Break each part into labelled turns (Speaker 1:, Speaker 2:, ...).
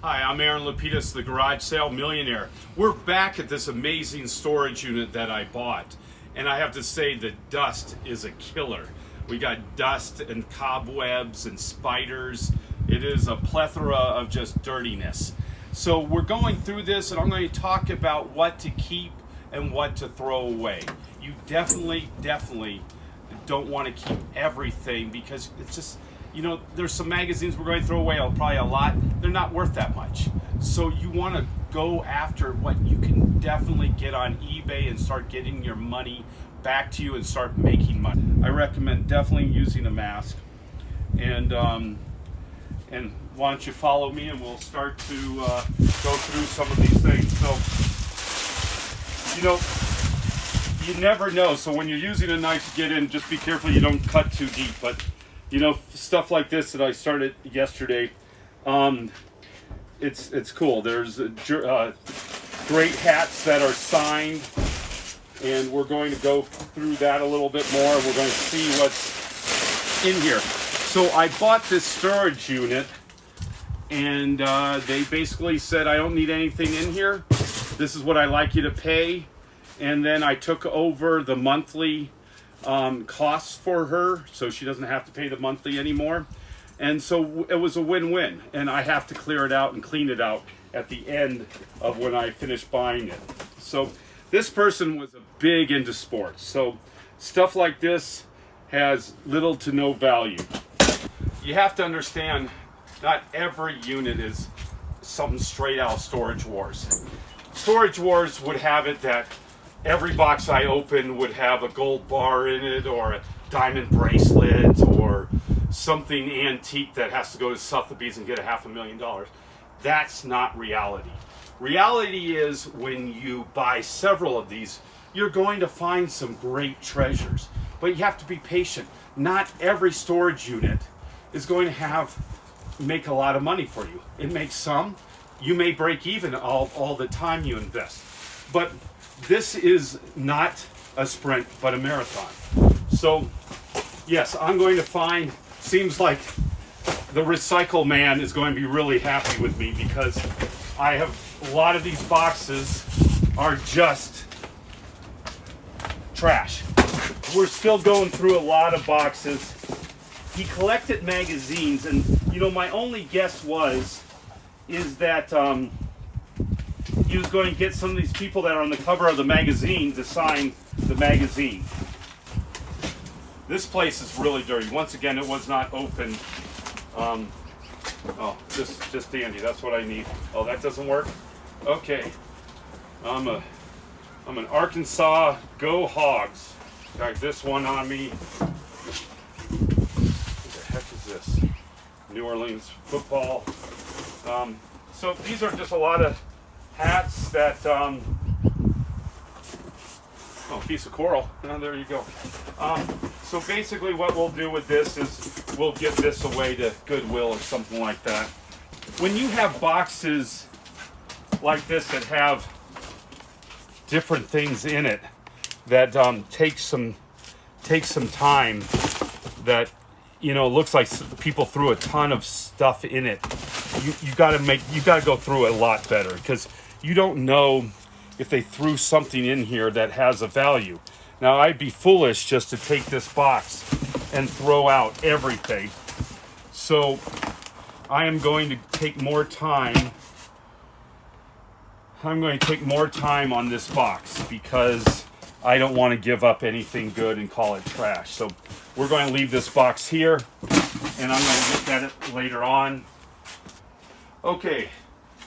Speaker 1: Hi, I'm Aaron LaPedis, the Garage Sale Millionaire. We're back at this amazing storage unit that I bought. And I have to say the dust is a killer. We got dust and cobwebs and spiders. It is a plethora of just dirtiness. So we're going through this and I'm going to talk about what to keep and what to throw away. You definitely don't want to keep everything because it's just, you know, there's some magazines we're going to throw away, probably a lot. They're not worth that much. So you want to go after what you can definitely get on eBay and start getting your money back to you and start making money. I recommend definitely using a mask. And why don't you follow me and we'll start to go through some of these things. So, you know, you never know. So when you're using a knife to get in, just be careful you don't cut too deep. But you know, stuff like this that I started yesterday, it's cool. There's great hats that are signed, and we're going to go through that a little bit more. We're going to see what's in here. So I bought this storage unit, and they basically said, I don't need anything in here. This is what I like you to pay. And then I took over the monthly costs for her, so she doesn't have to pay the monthly anymore. And so it was a win-win, and I have to clear it out and clean it out at the end of when I finish buying it. So this person was big into sports, so stuff like this has little to no value. You have to understand, not every unit is something straight out of Storage Wars. Storage Wars would have it that every box I open would have a gold bar in it or a diamond bracelet or something antique that has to go to Sotheby's and get $500,000. That's not reality. Reality is when you buy several of these, you're going to find some great treasures. But you have to be patient. Not every storage unit is going to make a lot of money for you. It makes some. You may break even all the time you invest. But this is not a sprint, but a marathon. So, yes, I'm going to find, seems like the recycle man is going to be really happy with me because I have a lot of these boxes are just trash. We're still going through a lot of boxes. He collected magazines, and you know, my only guess is that he was going to get some of these people that are on the cover of the magazine to sign the magazine. This place is really dirty. Once again, it was not open. Oh, just dandy. That's what I need. Oh, that doesn't work? Okay. I'm an Arkansas Go Hogs. Got this one on me. What the heck is this? New Orleans football. So these are just a lot of hats that, oh, piece of coral. Oh, there you go. So basically what we'll do with this is we'll give this away to Goodwill or something like that. When you have boxes like this that have different things in it that take some time, that, you know, looks like people threw a ton of stuff in it, you got to go through it a lot better because you don't know if they threw something in here that has a value. Now, I'd be foolish just to take this box and throw out everything. So I am going to take more time. I'm going to take more time on this box because I don't want to give up anything good and call it trash. So we're going to leave this box here, and I'm going to look at it later on. Okay,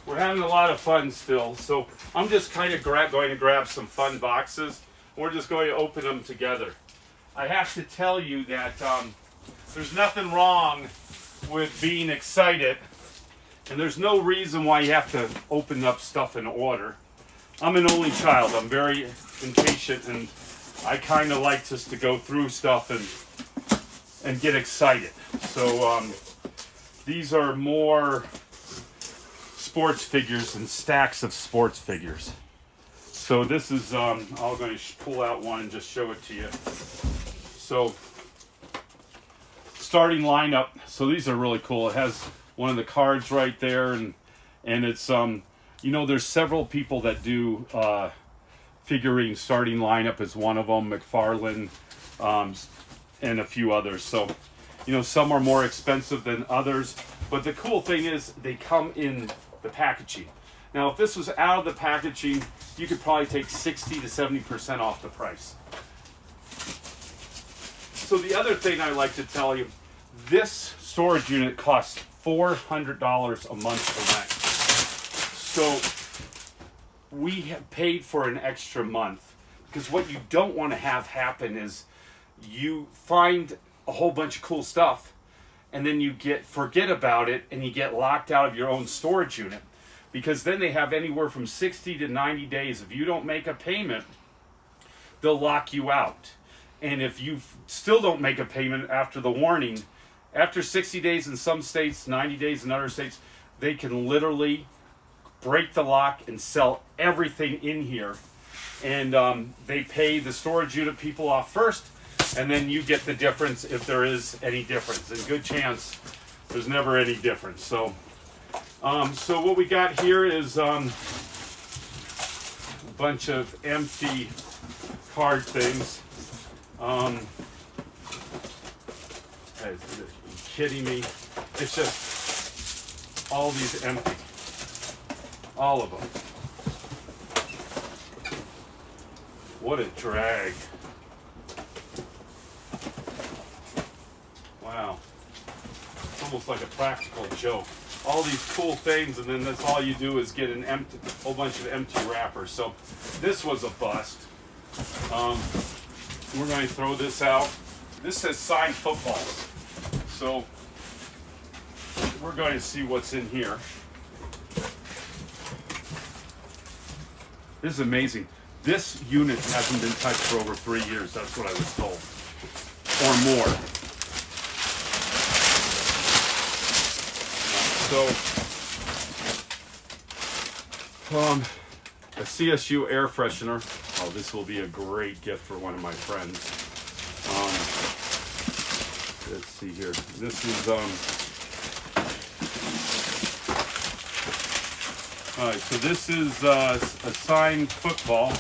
Speaker 1: we're having a lot of fun still, so I'm just kind of going to grab some fun boxes. We're just going to open them together. I have to tell you that there's nothing wrong with being excited, and there's no reason why you have to open up stuff in order. I'm an only child. I'm very impatient, and I kind of like just to go through stuff and get excited. So these are more sports figures and stacks of sports figures. So this is, I'm going to pull out one and just show it to you. So starting lineup. So these are really cool. It has one of the cards right there, and And it's you know, there's several people that do figurine starting lineup is one of them, McFarlane, and a few others. So, you know, some are more expensive than others, but the cool thing is they come in the packaging. Now, if this was out of the packaging, you could probably take 60 to 70% off the price. So the other thing I like to tell you, this storage unit costs $400 a month for rent. So we have paid for an extra month, because what you don't want to have happen is you find a whole bunch of cool stuff and then you forget about it and you get locked out of your own storage unit, because then they have anywhere from 60 to 90 days. If you don't make a payment, they'll lock you out. And if you still don't make a payment after the warning, after 60 days in some states, 90 days in other states, they can literally break the lock and sell everything in here. And they pay the storage unit people off first, and then you get the difference if there is any difference. And good chance there's never any difference. So so what we got here is a bunch of empty card things. Are you kidding me? It's just all these empty. All of them. What a drag. Wow. It's almost like a practical joke. All these cool things, and then that's all you do is get a whole bunch of empty wrappers. So this was a bust. We're going to throw this out. This says signed footballs. So we're going to see what's in here. This is amazing. This unit hasn't been touched for over 3 years. That's what I was told. Or more. So, a CSU air freshener. Oh, this will be a great gift for one of my friends. Let's see here. This is, all right, so this is a signed football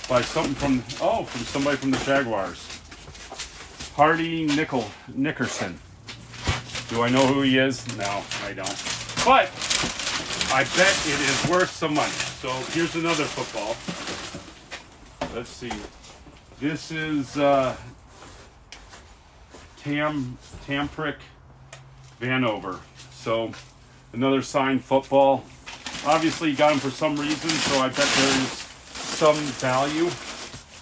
Speaker 1: by somebody from the Jaguars. Hardy Nickerson. Do I know who he is? No, I don't. But I bet it is worth some money. So here's another football. Let's see. This is Tamprick Vanover. So another signed football. Obviously, you got them for some reason, so I bet there is some value.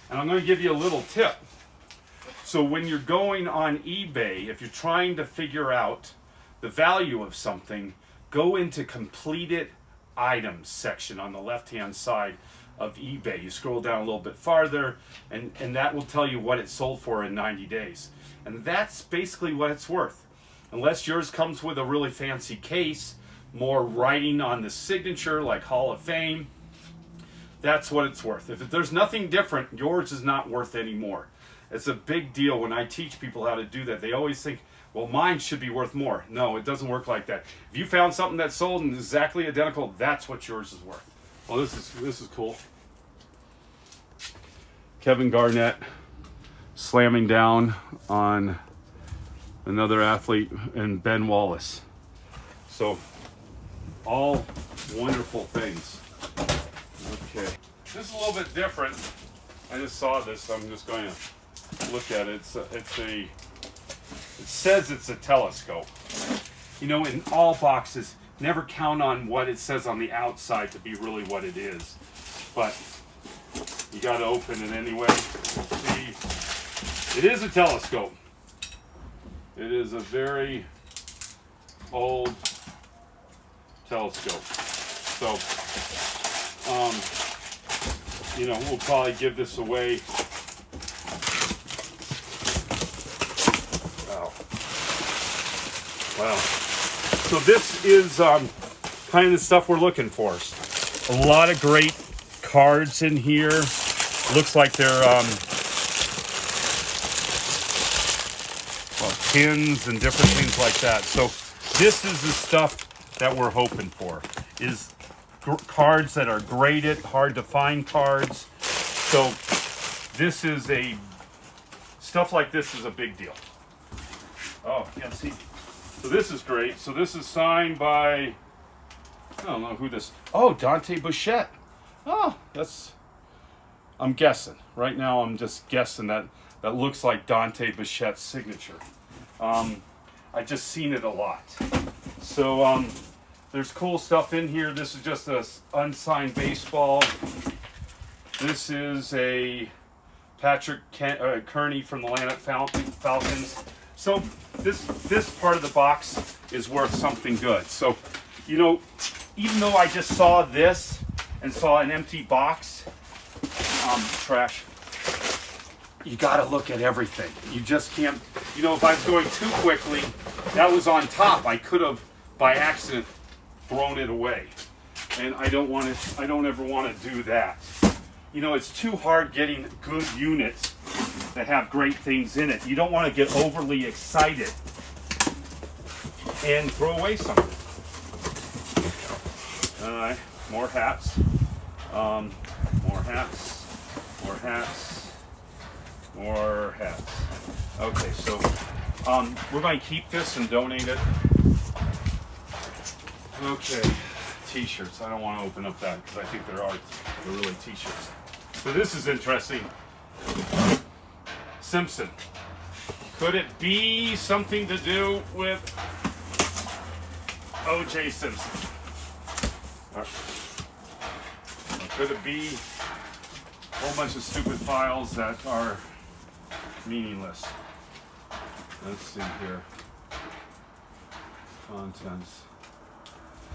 Speaker 1: And I'm going to give you a little tip. So when you're going on eBay, if you're trying to figure out the value of something, go into completed items section on the left-hand side of eBay. You scroll down a little bit farther, and that will tell you what it sold for in 90 days. And that's basically what it's worth. Unless yours comes with a really fancy case, more writing on the signature like Hall of Fame, that's what it's worth. If there's nothing different, yours is not worth any more. It's a big deal when I teach people how to do that. They always think, well, mine should be worth more. No, it doesn't work like that. If you found something that sold and exactly identical, that's what yours is worth. Well, this is cool. Kevin Garnett slamming down on another athlete, and Ben Wallace. So, all wonderful things. Okay. This is a little bit different. I just saw this, so I'm just going to look at it. It says it's a telescope. You know, in all boxes, never count on what it says on the outside to be really what it is. But you got to open it anyway. See, it is a telescope. It is a very old telescope. So, you know, we'll probably give this away. Wow. So this is kind of the stuff we're looking for. A lot of great cards in here. Looks like they're pins and different things like that. So this is the stuff that we're hoping for, is cards that are graded, hard to find cards. So this is stuff like this is a big deal. Oh, yeah, see. So this is great. So this is signed by, I don't know who this, oh, Dante Bichette. Oh, I'm guessing. Right now I'm just guessing that looks like Dante Bichette's signature. I just seen it a lot. So there's cool stuff in here. This is just a unsigned baseball. This is a Patrick Kearney from the Atlanta Falcons. So this part of the box is worth something good. So, you know, even though I just saw this and saw an empty box, trash, you got to look at everything. You just can't, you know, if I was going too quickly, that was on top. I could have, by accident, thrown it away. And I don't ever want to do that. You know, it's too hard getting good units that have great things in it. You don't want to get overly excited and throw away something. All right, more hats. More hats. More hats. More hats. Okay, so we're going to keep this and donate it. Okay, t-shirts. I don't want to open up that because I think they're really t-shirts. So this is interesting. Simpson. Could it be something to do with O.J. Simpson? Or could it be a whole bunch of stupid files that are meaningless? Let's see here. Contents.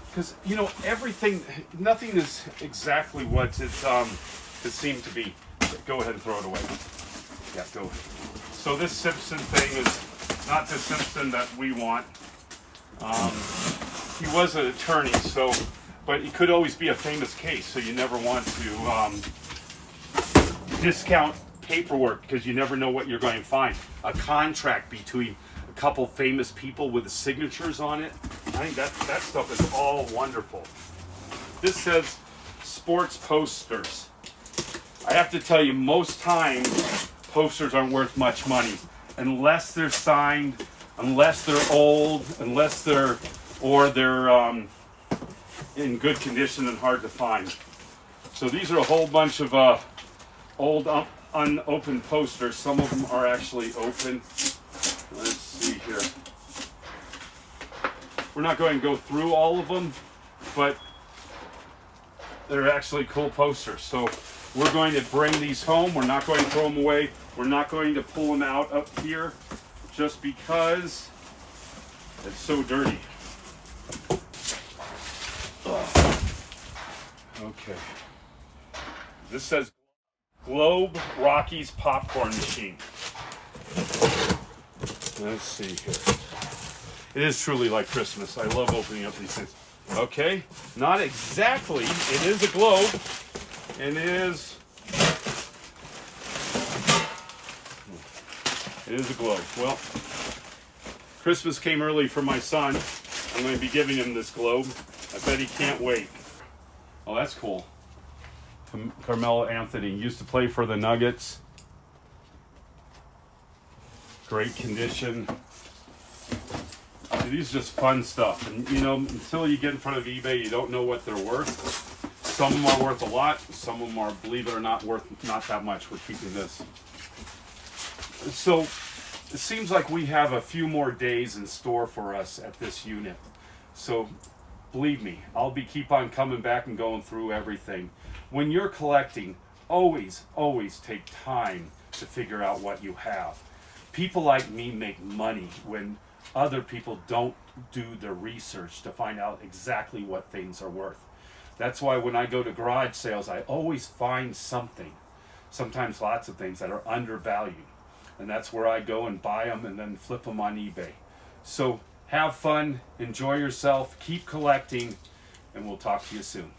Speaker 1: Because, you know, nothing is exactly what it seemed to be. Go ahead and throw it away. Yeah, go ahead. So this Simpson thing is not the Simpson that we want. He was an attorney, but it could always be a famous case, so you never want to discount paperwork because you never know what you're going to find. A contract between a couple famous people with signatures on it. I think that stuff is all wonderful. This says sports posters. I have to tell you, most times posters aren't worth much money unless they're signed, unless they're old, unless they're in good condition and hard to find. So these are a whole bunch of old unopened posters. Some of them are actually open. Let's see here. We're not going to go through all of them, but they're actually cool posters. So we're going to bring these home. We're not going to throw them away. We're not going to pull them out up here just because it's so dirty. Okay. This says Globe Rockies popcorn machine. Let's see here. It is truly like Christmas. I love opening up these things. Okay, not exactly. It is a globe, and it is a globe. Well, Christmas came early for my son. I'm going to be giving him this globe. I bet he can't wait. Oh, that's cool. Carmelo Anthony used to play for the Nuggets. Great condition. These are just fun stuff. And you know, until you get in front of eBay, you don't know what they're worth. Some of them are worth a lot. Some of them are, believe it or not, worth not that much. We're keeping this. So it seems like we have a few more days in store for us at this unit. So believe me, I'll keep on coming back and going through everything. When you're collecting, always take time to figure out what you have. People like me make money when other people don't do the research to find out exactly what things are worth. That's why when I go to garage sales, I always find something, sometimes lots of things that are undervalued. And that's where I go and buy them and then flip them on eBay. So have fun, enjoy yourself, keep collecting, and we'll talk to you soon.